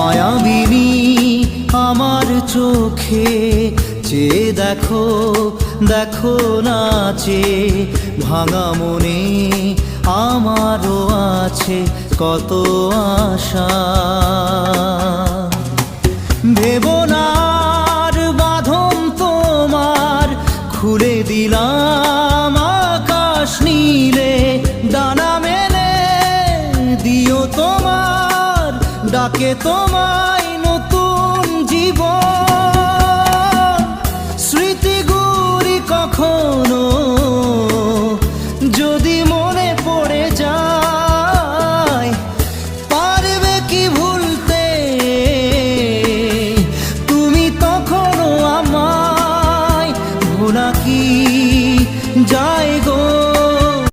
মায়াবিনী আমার চোখে চেয়ে দেখো, দেখো নাচে ভাঙা মনে আমারও আছে কত আশা। ভেবো না আর বাঁধন তোমার, খুলে দিলাম আকাশ নীলে, ডানা মেলে দিও তোমার ডাকে তোমায় নতুন জীবন। স্মৃতিগুলি কখনো যদি